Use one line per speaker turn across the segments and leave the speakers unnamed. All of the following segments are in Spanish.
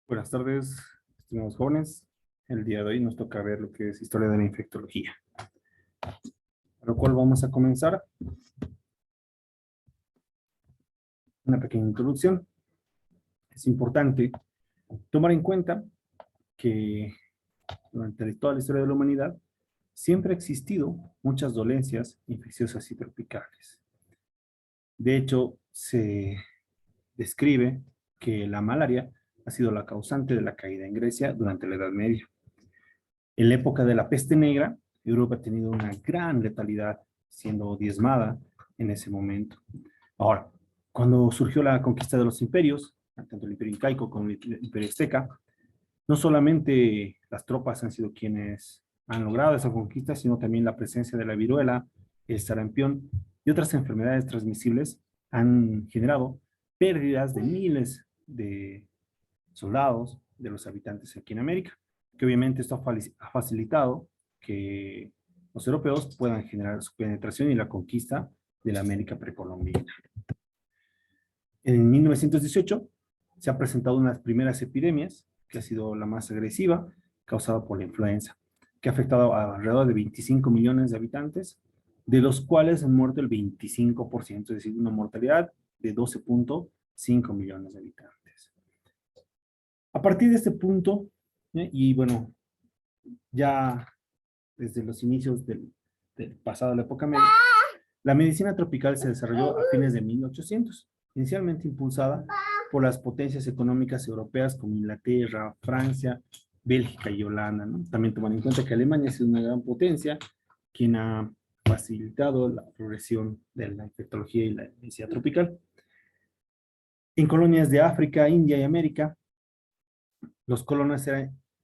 Buenas tardes, estimados jóvenes. El día de hoy nos toca ver lo que es historia de la infectología. Para lo cual vamos a comenzar una pequeña introducción. Es importante tomar en cuenta que durante toda la historia de la humanidad siempre ha existido muchas dolencias infecciosas y tropicales. De hecho, se describe que la malaria ha sido la causante de la caída en Grecia durante la Edad Media. En la época de la peste negra, Europa ha tenido una gran letalidad, siendo diezmada en ese momento. Ahora, cuando surgió la conquista de los imperios, tanto el imperio incaico como el imperio azteca, no solamente las tropas han sido quienes han logrado esa conquista, sino también la presencia de la viruela, el sarampión y otras enfermedades transmisibles han generado pérdidas de miles de soldados, de los habitantes aquí en América, que obviamente esto ha facilitado que los europeos puedan generar su penetración y la conquista de la América precolombina. En 1918 se han presentado unas primeras epidemias, que ha sido la más agresiva, causada por la influenza, que ha afectado a alrededor de 25 millones de habitantes, de los cuales han muerto el 25%, es decir, una mortalidad de 12.5 millones de habitantes. A partir de este punto, y bueno, ya desde los inicios del pasado de la época media, la medicina tropical se desarrolló a fines de 1800, inicialmente impulsada por las potencias económicas europeas como Inglaterra, Francia, Bélgica y Holanda, ¿no? También tomando en cuenta que Alemania ha sido una gran potencia, quien ha facilitado la progresión de la infectología y la medicina tropical. En colonias de África, India y América, los colonos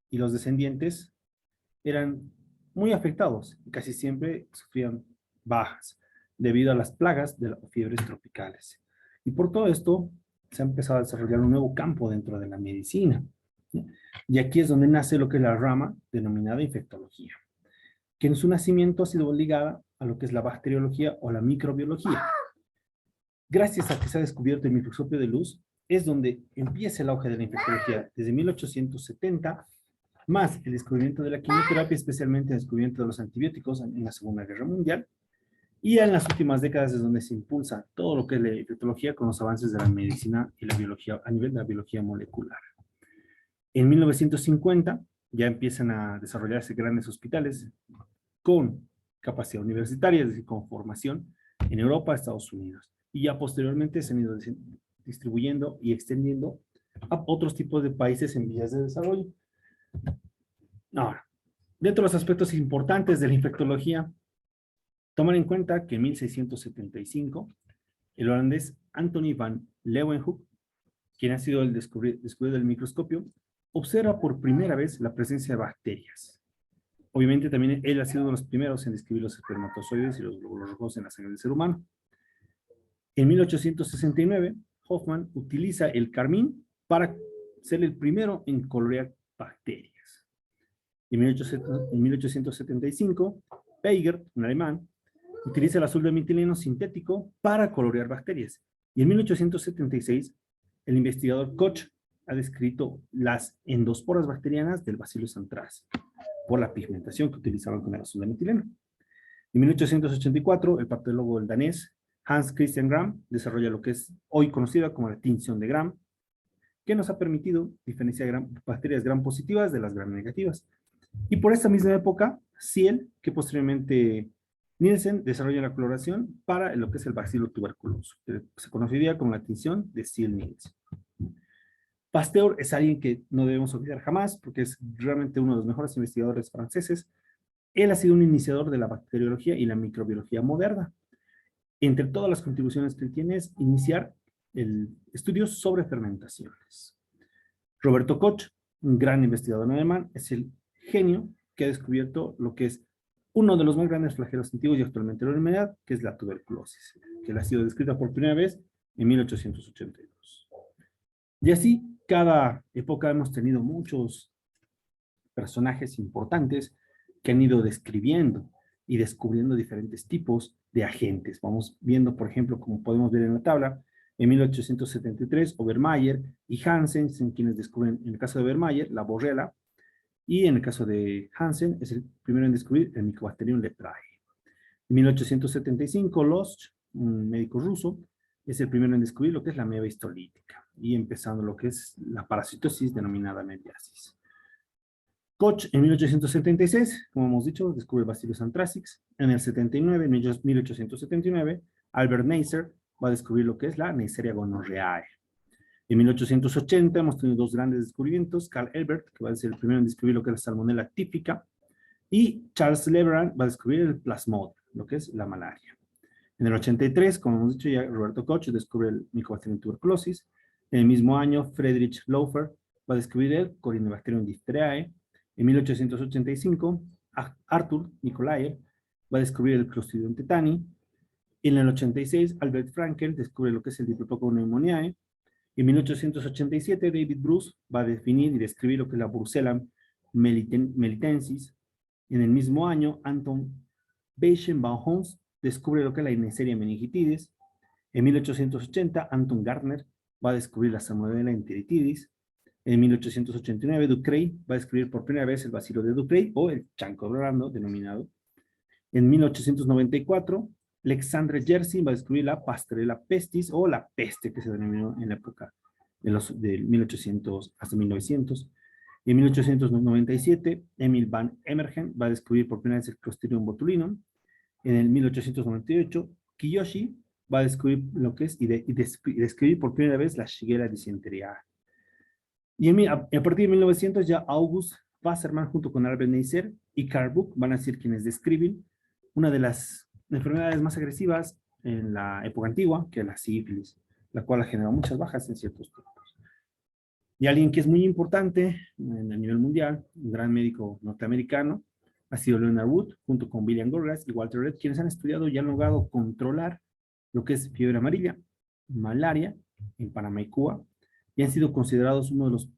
y los descendientes eran muy afectados y casi siempre sufrían bajas debido a las plagas de las fiebres tropicales. Y por todo esto se ha empezado a desarrollar un nuevo campo dentro de la medicina. ¿Sí? Y aquí es donde nace lo que es la rama denominada infectología, que en su nacimiento ha sido ligada a lo que es la bacteriología o la microbiología. Gracias a que se ha descubierto el microscopio de luz, es donde empieza el auge de la infectología, desde 1870, más el descubrimiento de la quimioterapia, especialmente el descubrimiento de los antibióticos en la Segunda Guerra Mundial, y en las últimas décadas es donde se impulsa todo lo que es la infectología con los avances de la medicina y la biología a nivel de la biología molecular. En 1950 ya empiezan a desarrollarse grandes hospitales con capacidad universitaria, es decir, con formación en Europa, Estados Unidos. Y ya posteriormente se han ido distribuyendo y extendiendo a otros tipos de países en vías de desarrollo. Ahora, dentro de los aspectos importantes de la infectología, tomar en cuenta que en 1675, el holandés Anthony van Leeuwenhoek, quien ha sido el descubridor del microscopio, observa por primera vez la presencia de bacterias. Obviamente también él ha sido uno de los primeros en describir los espermatozoides y los glóbulos rojos en la sangre del ser humano. En 1869, Hoffman utiliza el carmín para ser el primero en colorear bacterias. En 1875, Peiger, un alemán, utiliza el azul de metileno sintético para colorear bacterias. Y en 1876, el investigador Koch ha descrito las endosporas bacterianas del Bacillus anthracis por la pigmentación que utilizaban con el azul de metileno. En 1884, el patólogo del danés Hans Christian Gram desarrolla lo que es hoy conocida como la tinción de Gram, que nos ha permitido diferenciar bacterias gram positivas de las gram negativas. Y por esta misma época, Ciel, que posteriormente Nielsen desarrolla la coloración para lo que es el bacilo tuberculoso, que se conocería como la tinción de Ciel-Nielsen. Pasteur es alguien que no debemos olvidar jamás, porque es realmente uno de los mejores investigadores franceses. Él ha sido un iniciador de la bacteriología y la microbiología moderna. Entre todas las contribuciones que él tiene es iniciar estudios sobre fermentaciones. Roberto Koch, un gran investigador alemán, es el genio que ha descubierto lo que es uno de los más grandes flagelos antiguos y actualmente en la humanidad, que es la tuberculosis, que ha sido descrita por primera vez en 1882. Y así, cada época hemos tenido muchos personajes importantes que han ido describiendo y descubriendo diferentes tipos de agentes. Vamos viendo, por ejemplo, como podemos ver en la tabla, En 1873, Obermayer y Hansen son quienes descubren, en el caso de Obermayer, la borrela, y en el caso de Hansen, es el primero en descubrir el Mycobacterium leprae. En 1875, Losch, un médico ruso, es el primero en descubrir lo que es la ameba histolítica, y empezando lo que es la parasitosis denominada mediasis. Koch, en 1876, como hemos dicho, descubre el Bacillus anthracis. En el 79, en 1879, Albert Neisser va a descubrir lo que es la Neisseria gonorrheae. En 1880 hemos tenido dos grandes descubrimientos. Carl Elbert, que va a ser el primero en descubrir lo que es la Salmonella típica, y Charles Leverand va a descubrir el Plasmodium, lo que es la malaria. En el 83, como hemos dicho ya, Roberto Koch descubre el Mycobacterium tuberculosis. En el mismo año, Friedrich Laufer va a descubrir el Corynebacterium diphtheriae. En 1885, Arthur Nicolai va a descubrir el Clostridium tetani. En el 86, Albert Frankel descubre lo que es el Diplococcus pneumoniae. En 1887, David Bruce va a definir y describir lo que es la Brucella melitensis. En el mismo año, Anton Beichenbaum descubre lo que es la Neisseria meningitidis. En 1880, Anton Gardner va a descubrir la Salmonella enteritidis. En 1889, Ducrey va a descubrir por primera vez el bacilo de Ducrey, o el chanco blando denominado. En 1894, Alexandre Yersin va a descubrir la Pasteurella pestis, o la peste, que se denominó en la época de 1800 hasta 1900. En 1897, Emil van Emergen va a descubrir por primera vez el Clostridium botulinum. En el 1898, Kiyoshi va a descubrir lo que es y describir por primera vez la Shigella dysenteriae. Y a partir de 1900 ya August Wassermann junto con Albert Neisser y Karl Buck van a ser quienes describen una de las enfermedades más agresivas en la época antigua, que es la sífilis, la cual ha generado muchas bajas en ciertos tiempos. Y alguien que es muy importante a nivel mundial, un gran médico norteamericano, ha sido Leonard Wood, junto con William Gorgas y Walter Reed, quienes han estudiado y han logrado controlar lo que es fiebre amarilla, malaria en Panamá y Cuba, y han sido considerados uno de los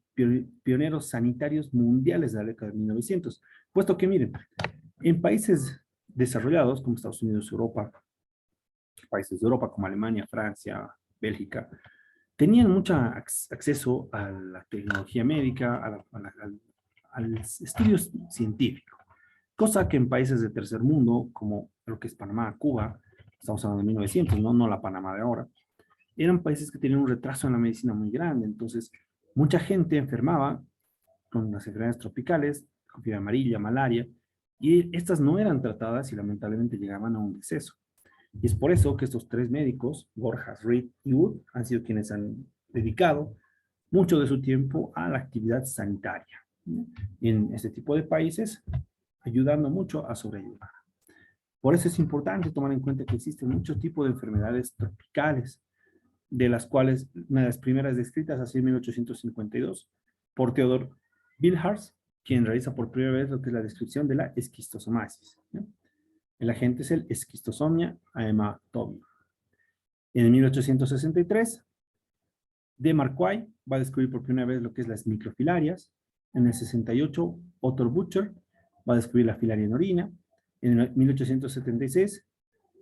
pioneros sanitarios mundiales de la década de 1900. Puesto que, miren, en países desarrollados como Estados Unidos, Europa, países de Europa como Alemania, Francia, Bélgica, tenían mucho acceso a la tecnología médica, al estudio científico, cosa que en países de tercer mundo, como lo que es Panamá, Cuba, estamos hablando de 1900, no la Panamá de ahora, eran países que tenían un retraso en la medicina muy grande. Entonces, mucha gente enfermaba con las enfermedades tropicales, con fiebre amarilla, malaria, y estas no eran tratadas y lamentablemente llegaban a un deceso. Y es por eso que estos tres médicos, Gorgas, Reed y Wood, han sido quienes han dedicado mucho de su tiempo a la actividad sanitaria, ¿no?, en este tipo de países, ayudando mucho a sobrellevar. Por eso es importante tomar en cuenta que existen muchos tipos de enfermedades tropicales, de las cuales una de las primeras descritas así en 1852 por Theodor Bilharz, quien realiza por primera vez lo que es la descripción de la esquistosomiasis, ¿no? El agente es el Schistosomia haematobium. En 1863, de Marquay va a descubrir por primera vez lo que es las microfilarias. En el 68, Otto Butcher va a descubrir la filaria en orina. En el 1876,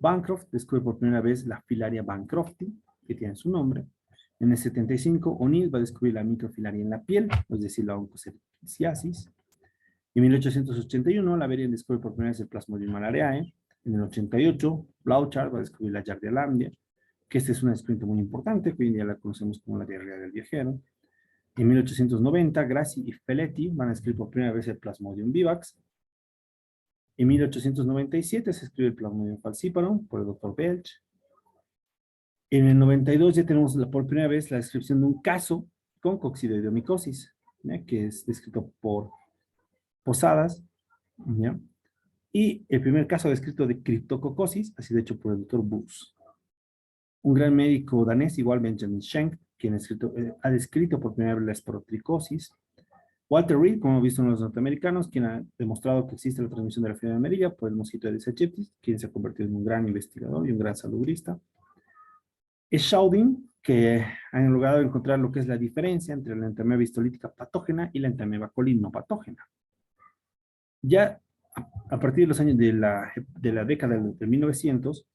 Bancroft descubre por primera vez la filaria bancrofti, que tiene su nombre. En el 75, O'Neill va a descubrir la microfilaria en la piel, es decir, la oncocerciasis. En 1881, Laverian descubre por primera vez el Plasmodium malariae. En el 88, Blanchard va a descubrir la Yardia que este es un descubrimiento muy importante, que hoy en día la conocemos como la diarrea del viajero. En 1890, Grassi y Feletti van a descubrir por primera vez el Plasmodium vivax. En 1897 se escribe el Plasmodium falciparum por el Dr. Belch. En el 92 ya tenemos por primera vez la descripción de un caso con coccidioidomicosis, ¿ya?, que es descrito por Posadas, ¿ya?, y el primer caso descrito de criptococosis ha sido hecho por el doctor Buss. Un gran médico danés, igual Benjamin Schenk, quien ha descrito por primera vez la esporotricosis. Walter Reed, como hemos visto en los norteamericanos, quien ha demostrado que existe la transmisión de la fiebre amarilla por el mosquito Aedes aegypti, quien se ha convertido en un gran investigador y un gran salubrista. Es Schauding, que han logrado encontrar lo que es la diferencia entre la entamoeba histolítica patógena y la entamoeba coli no patógena. Ya a partir de los años de la década de 1900,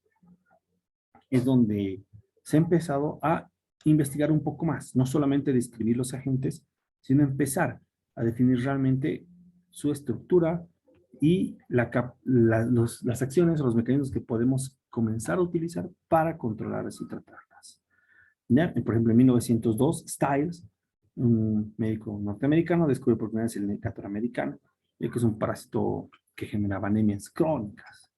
es donde se ha empezado a investigar un poco más, no solamente describir los agentes, sino empezar a definir realmente su estructura y las acciones o los mecanismos que podemos comenzar a utilizar para controlarlas y tratarlas. ¿Ya? Por ejemplo, en 1902, Stiles, un médico norteamericano, descubre por primera vez el Necator americano, que es un parásito que generaba anemias crónicas.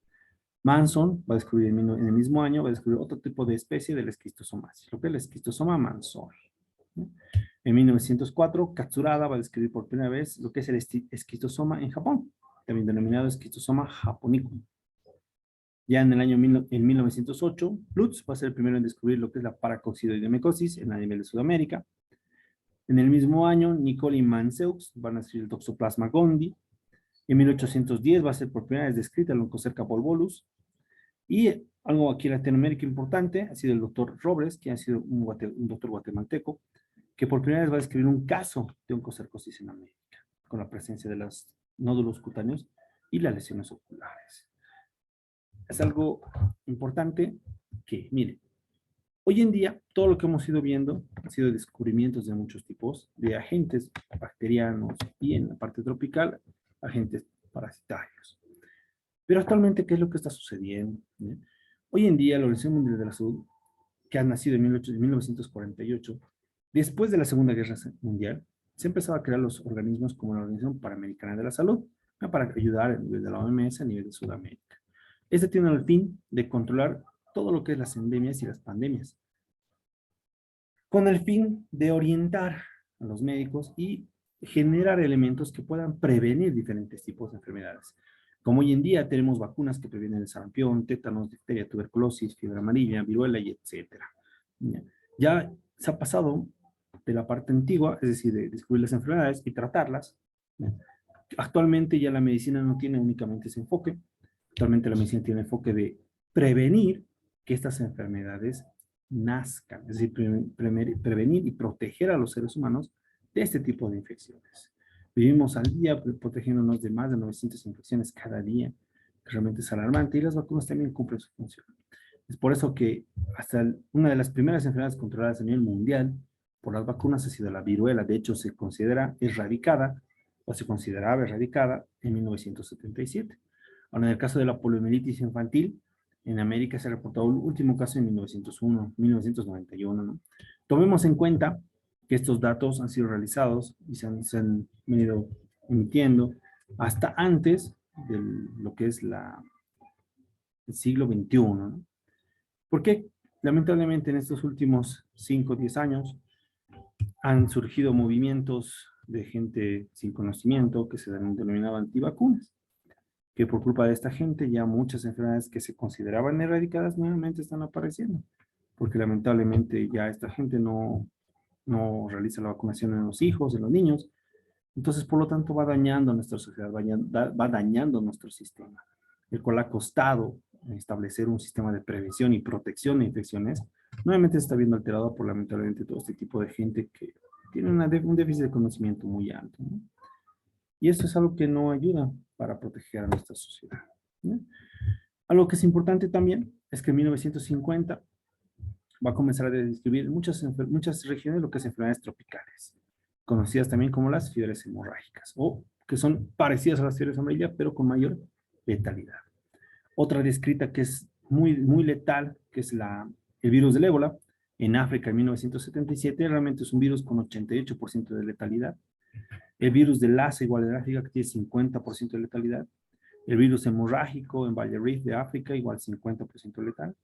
Manson va a descubrir en el mismo año, va a descubrir otro tipo de especie del esquistosomasis, lo que es el esquistosoma mansoni. ¿No? En 1904, Katsurada va a describir por primera vez lo que es el esquistosoma en Japón, también denominado esquistosoma japonicum. Ya en el año en 1908, Lutz va a ser el primero en descubrir lo que es la paracoccidoidemicosis en a nivel de Sudamérica. En el mismo año, Nicole y Manseux van a describir el Toxoplasma gondii. En 1810 va a ser por primera vez descrita el Onchocerca volvulus. Y algo aquí en Latinoamérica importante ha sido el doctor Robles, que ha sido un doctor guatemalteco, que por primera vez va a describir un caso de oncocercosis en América, con la presencia de los nódulos cutáneos y las lesiones oculares. Es algo importante que, miren, hoy en día todo lo que hemos ido viendo han sido descubrimientos de muchos tipos de agentes bacterianos y en la parte tropical, agentes parasitarios. Pero actualmente, ¿qué es lo que está sucediendo? Hoy en día, la Organización Mundial de la Salud, que ha nacido en 1948, después de la Segunda Guerra Mundial, se empezaba a crear los organismos como la Organización Panamericana de la Salud, para ayudar a nivel de la OMS, a nivel de Sudamérica. Este tiene el fin de controlar todo lo que es las endemias y las pandemias, con el fin de orientar a los médicos y generar elementos que puedan prevenir diferentes tipos de enfermedades. Como hoy en día tenemos vacunas que previenen el sarampión, tétanos, difteria, tuberculosis, fiebre amarilla, viruela y etcétera. Ya se ha pasado de la parte antigua, es decir, de descubrir las enfermedades y tratarlas. Actualmente ya la medicina no tiene únicamente ese enfoque. Actualmente la medicina tiene el enfoque de prevenir que estas enfermedades nazcan, es decir, prevenir y proteger a los seres humanos de este tipo de infecciones. Vivimos al día protegiéndonos de más de 900 infecciones cada día, que realmente es alarmante, y las vacunas también cumplen su función. Es por eso que hasta una de las primeras enfermedades controladas a nivel mundial por las vacunas ha sido la viruela. De hecho, se considera erradicada, o se consideraba erradicada en 1977. Ahora, en el caso de la poliomielitis infantil, en América se ha reportado el último caso en 1991, ¿no? Tomemos en cuenta que estos datos han sido realizados y se han venido emitiendo hasta antes de lo que es el siglo XXI, ¿no? Porque lamentablemente en estos últimos 5 o 10 años han surgido movimientos de gente sin conocimiento que se denominaban antivacunas, que por culpa de esta gente ya muchas enfermedades que se consideraban erradicadas nuevamente están apareciendo, porque lamentablemente ya esta gente no realiza la vacunación en los hijos, en los niños, entonces por lo tanto va dañando nuestra sociedad, va dañando nuestro sistema, el cual ha costado establecer un sistema de prevención y protección de infecciones, nuevamente se está viendo alterado por lamentablemente todo este tipo de gente que tiene un déficit de conocimiento muy alto, ¿no? Y esto es algo que no ayuda para proteger a nuestra sociedad, ¿no? Algo que es importante también es que en 1950 va a comenzar a describir muchas regiones lo que es enfermedades tropicales, conocidas también como las fiebres hemorrágicas, o que son parecidas a las fiebres amarillas, pero con mayor letalidad. Otra descrita que es muy letal, que es el virus del ébola, en África en 1977, realmente es un virus con 88% de letalidad. El virus del Lassa, igual en África, que tiene 50% de letalidad. El virus hemorrágico en Valle Rift de África, igual 50% letal.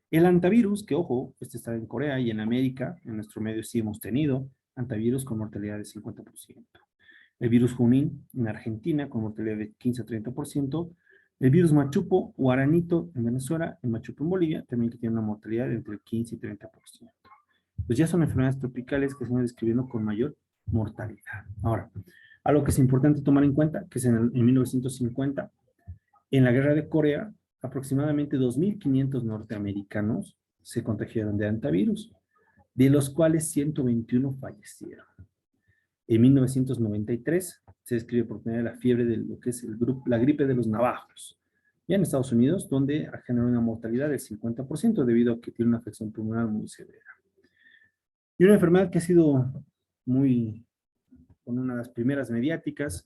El antivirus, que ojo, este está en Corea y en América, en nuestro medio sí hemos tenido antivirus con mortalidad de 50%. El virus Junín en Argentina con mortalidad de 15 a 30%. El virus Machupo Guaranito en Venezuela, el Machupo en Bolivia, también que tiene una mortalidad de entre el 15 y 30%. Pues ya son enfermedades tropicales que se van describiendo con mayor mortalidad. Ahora, algo que es importante tomar en cuenta, que es en 1950, en la guerra de Corea, aproximadamente 2.500 norteamericanos se contagiaron de antivirus, de los cuales 121 fallecieron. En 1993 se describe por primera vez la fiebre de lo que es la gripe de los navajos, ya en Estados Unidos, donde ha generado una mortalidad del 50% debido a que tiene una afección pulmonar muy severa. Y una enfermedad que ha sido muy, con una de las primeras mediáticas,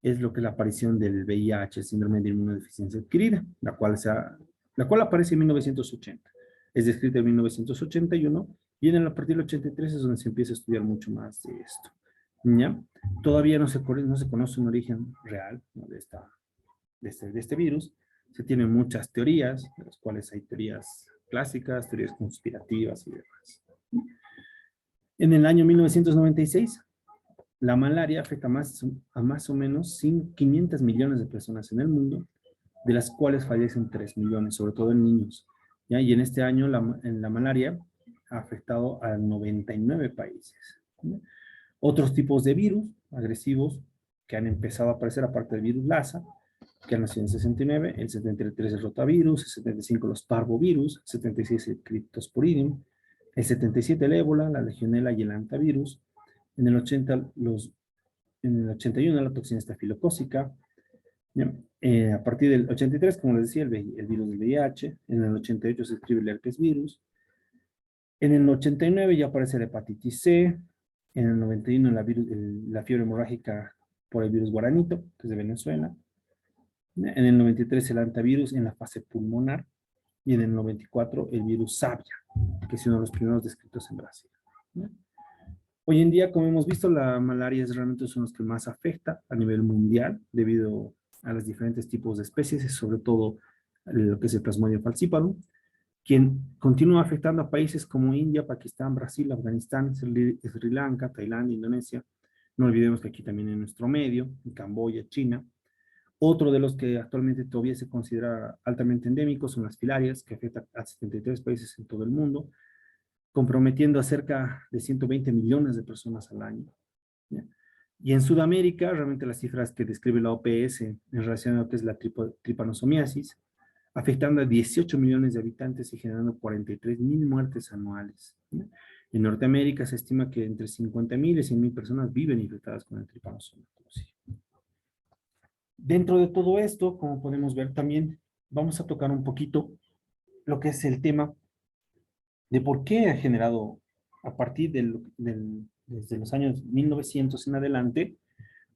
es lo que es la aparición del VIH, el síndrome de inmunodeficiencia adquirida, la cual aparece en 1980. Es descrita en 1981 y a partir del 83 es donde se empieza a estudiar mucho más de esto. ¿Ya? Todavía no se conoce un origen real, ¿no?, de este virus. Se tienen muchas teorías, de las cuales hay teorías clásicas, teorías conspirativas y demás. En el año 1996, la malaria afecta a más o menos 500 millones de personas en el mundo, de las cuales fallecen 3 millones, sobre todo en niños. ¿Ya? Y en este año la malaria ha afectado a 99 países. ¿Ya? Otros tipos de virus agresivos que han empezado a aparecer, aparte del virus Lassa, que han nacido en 69, el 73 el rotavirus, el 75 los parvovirus, el 76 el cryptosporidium, el 77 el ébola, la legionela y el antivirus, en el 80 en el 81 la toxina estafilocócica, a partir del 83, como les decía, el virus del VIH, en el 88 se escribe el herpes virus, en el 89 ya aparece la hepatitis C, en el 91 la fiebre hemorrágica por el virus guaranito, que es de Venezuela, en el 93 el antivirus en la fase pulmonar, y en el 94 el virus Sabia, que es uno de los primeros descritos en Brasil. Hoy en día, como hemos visto, la malaria es realmente uno de los que más afecta a nivel mundial debido a los diferentes tipos de especies y sobre todo lo que es el Plasmodium falciparum, quien continúa afectando a países como India, Pakistán, Brasil, Afganistán, Sri Lanka, Tailandia, Indonesia. No olvidemos que aquí también en nuestro medio, en Camboya, China. Otro de los que actualmente todavía se considera altamente endémicos son las filarias, que afectan a 73 países en todo el mundo, comprometiendo a cerca de 120 millones de personas al año. ¿Ya? Y en Sudamérica, realmente las cifras que describe la OPS en relación a lo que es la tripanosomiasis, afectando a 18 millones de habitantes y generando 43,000 muertes anuales. ¿Ya? En Norteamérica se estima que entre 50,000 y 100,000 personas viven infectadas con el tripanosomiasis. Dentro de todo esto, como podemos ver también, vamos a tocar un poquito lo que es el tema de por qué ha generado, a partir desde los años 1900 en adelante,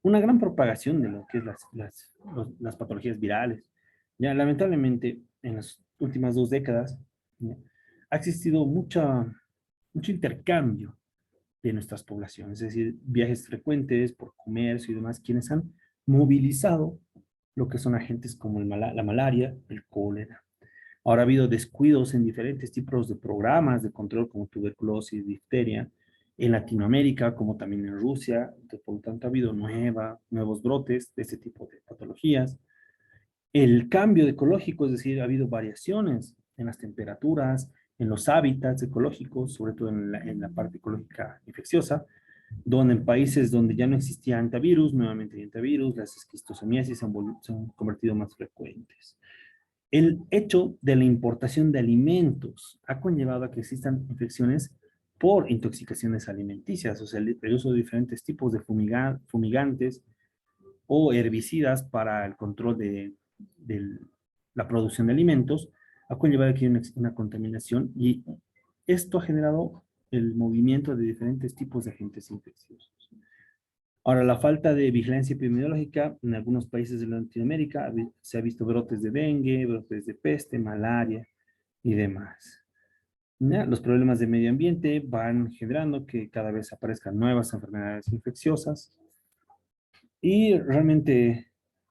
una gran propagación de lo que es las patologías virales. Ya, lamentablemente, en las últimas 2 décadas, ¿ya?, ha existido mucho intercambio de nuestras poblaciones, es decir, viajes frecuentes por comercio y demás, quienes han movilizado lo que son agentes como la malaria, el cólera. Ahora ha habido descuidos en diferentes tipos de programas de control como tuberculosis, difteria, en Latinoamérica como también en Rusia. Entonces, por lo tanto, ha habido nuevos brotes de este tipo de patologías. El cambio ecológico, es decir, ha habido variaciones en las temperaturas, en los hábitats ecológicos, sobre todo en la parte ecológica infecciosa, donde en países donde ya no existía antivirus, nuevamente hay antivirus, las esquistosomiasis se han convertido más frecuentes. El hecho de la importación de alimentos ha conllevado a que existan infecciones por intoxicaciones alimenticias, o sea, el uso de diferentes tipos de fumigantes o herbicidas para el control de la producción de alimentos, ha conllevado aquí una contaminación y esto ha generado el movimiento de diferentes tipos de agentes infecciosos. Ahora, la falta de vigilancia epidemiológica en algunos países de Latinoamérica se ha visto brotes de dengue, brotes de peste, malaria y demás. ¿Ya? Los problemas de medio ambiente van generando que cada vez aparezcan nuevas enfermedades infecciosas y realmente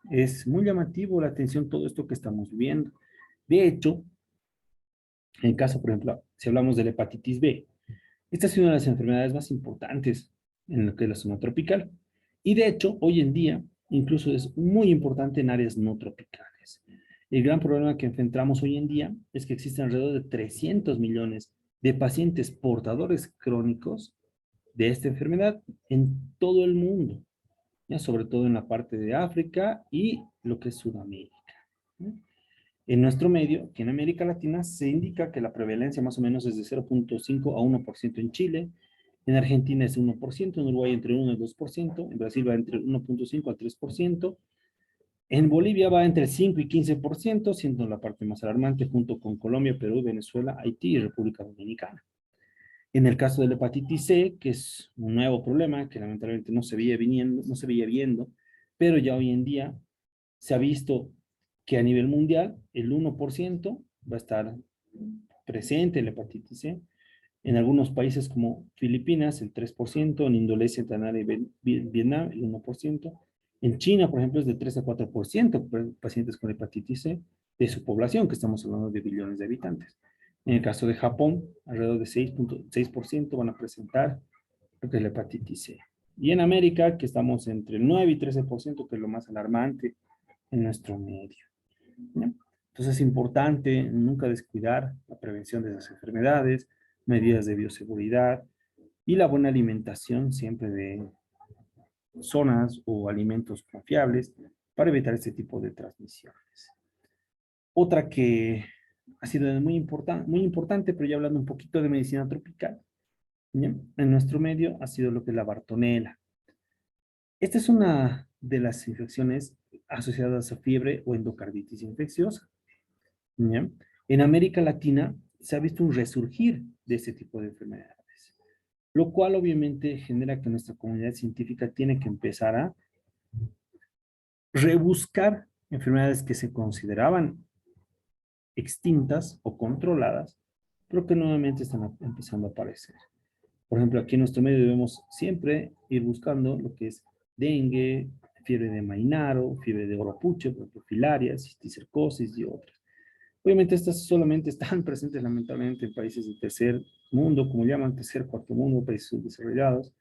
es muy llamativo la atención todo esto que estamos viviendo. De hecho, en el caso, por ejemplo, si hablamos de la hepatitis B, esta es una de las enfermedades más importantes en lo que es la zona tropical. Y de hecho, hoy en día, incluso es muy importante en áreas no tropicales. El gran problema que enfrentamos hoy en día es que existen alrededor de 300 millones de pacientes portadores crónicos de esta enfermedad en todo el mundo, ¿ya? Sobre todo en la parte de África y lo que es Sudamérica, ¿no? En nuestro medio, aquí en América Latina, se indica que la prevalencia más o menos es de 0,5 a 1% en Chile, en Argentina es 1%, en Uruguay entre 1 y 2%, en Brasil va entre 1,5 a 3%, en Bolivia va entre 5 y 15%, siendo la parte más alarmante junto con Colombia, Perú, Venezuela, Haití y República Dominicana. En el caso de la hepatitis C, que es un nuevo problema que lamentablemente no se veía viniendo, no se veía viendo, pero ya hoy en día se ha visto que a nivel mundial el 1% va a estar presente en la hepatitis C. En algunos países como Filipinas, el 3%, en Indonesia, Tailandia y Vietnam, el 1%. En China, por ejemplo, es de 3 a 4% pacientes con hepatitis C de su población, que estamos hablando de billones de habitantes. En el caso de Japón, alrededor de 6.6% van a presentar lo que es la hepatitis C. Y en América, que estamos entre el 9 y 13%, que es lo más alarmante en nuestro medio. ¿Ya? Entonces es importante nunca descuidar la prevención de esas enfermedades, medidas de bioseguridad y la buena alimentación siempre de zonas o alimentos confiables para evitar este tipo de transmisiones. Otra que ha sido muy importante, pero ya hablando un poquito de medicina tropical, ¿ya? En nuestro medio ha sido lo que es la bartonela. Esta es una de las infecciones asociadas a fiebre o endocarditis infecciosa. ¿Ya? En América Latina se ha visto un resurgir de este tipo de enfermedades, lo cual obviamente genera que nuestra comunidad científica tiene que empezar a rebuscar enfermedades que se consideraban extintas o controladas, pero que nuevamente están empezando a aparecer. Por ejemplo, aquí en nuestro medio debemos siempre ir buscando lo que es dengue, fiebre de mainaro, fiebre de oropuche, por ejemplo, filaria, cisticercosis y otras. Obviamente estas solamente están presentes lamentablemente en países de tercer mundo, como llaman, tercer, cuarto mundo, países subdesarrollados,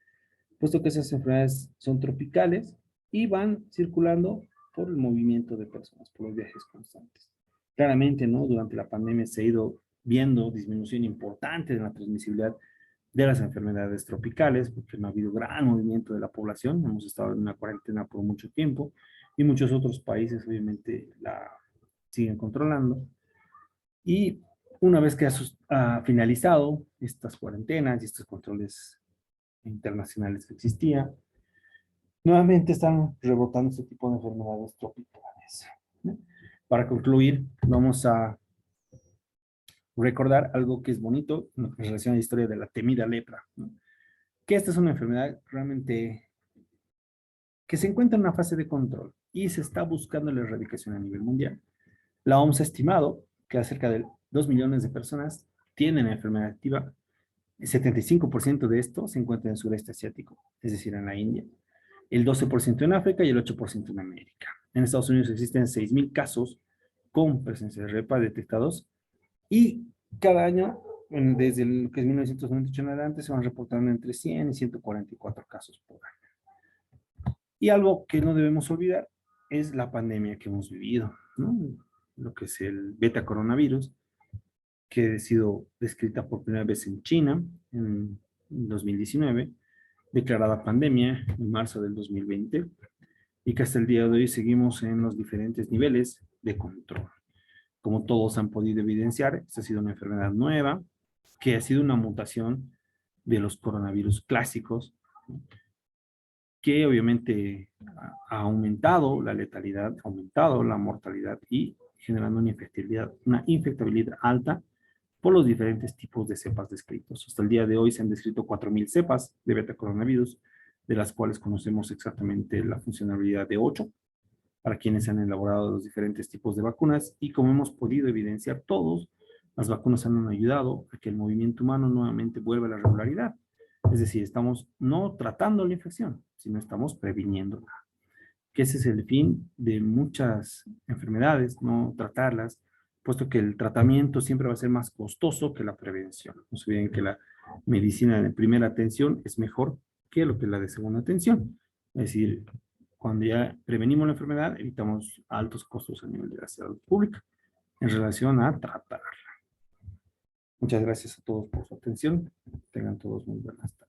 puesto que esas enfermedades son tropicales y van circulando por el movimiento de personas, por los viajes constantes. Claramente, ¿no? Durante la pandemia se ha ido viendo disminución importante de la transmisibilidad de las enfermedades tropicales, porque no ha habido gran movimiento de la población, hemos estado en una cuarentena por mucho tiempo y muchos otros países obviamente la siguen controlando. Y una vez que ha finalizado estas cuarentenas y estos controles internacionales que existían, nuevamente están rebotando este tipo de enfermedades tropicales. ¿No? Para concluir, vamos a recordar algo que es bonito en relación a la historia de la temida lepra, ¿no? Que esta es una enfermedad realmente que se encuentra en una fase de control y se está buscando la erradicación a nivel mundial. La OMS ha estimado que cerca de 2 millones de personas tienen la enfermedad activa. El 75% de esto se encuentra en el sureste asiático, es decir, en la India. El 12% en África y el 8% en América. En Estados Unidos existen 6.000 casos con presencia de REPA detectados y cada año, desde el que es 1998 en adelante, se van reportando entre 100 y 144 casos por año. Y algo que no debemos olvidar es la pandemia que hemos vivido, ¿no? Lo que es el beta coronavirus, que ha sido descrita por primera vez en China en 2019, declarada pandemia en marzo del 2020, y que hasta el día de hoy seguimos en los diferentes niveles de control. Como todos han podido evidenciar, esta ha sido una enfermedad nueva, que ha sido una mutación de los coronavirus clásicos, que obviamente ha aumentado la letalidad, ha aumentado la mortalidad y generando una infectabilidad alta por los diferentes tipos de cepas descritos. Hasta el día de hoy se han descrito 4.000 cepas de beta coronavirus, de las cuales conocemos exactamente la funcionalidad de 8, para quienes han elaborado los diferentes tipos de vacunas, y como hemos podido evidenciar todos, las vacunas han ayudado a que el movimiento humano nuevamente vuelva a la regularidad. Es decir, estamos no tratando la infección, sino estamos previniéndola. Que ese es el fin de muchas enfermedades, no tratarlas, puesto que el tratamiento siempre va a ser más costoso que la prevención. No se olviden que la medicina de primera atención es mejor que lo que es la de segunda atención. Es decir, cuando ya prevenimos la enfermedad, evitamos altos costos a nivel de la salud pública en relación a tratarla. Muchas gracias a todos por su atención. Tengan todos muy buenas tardes.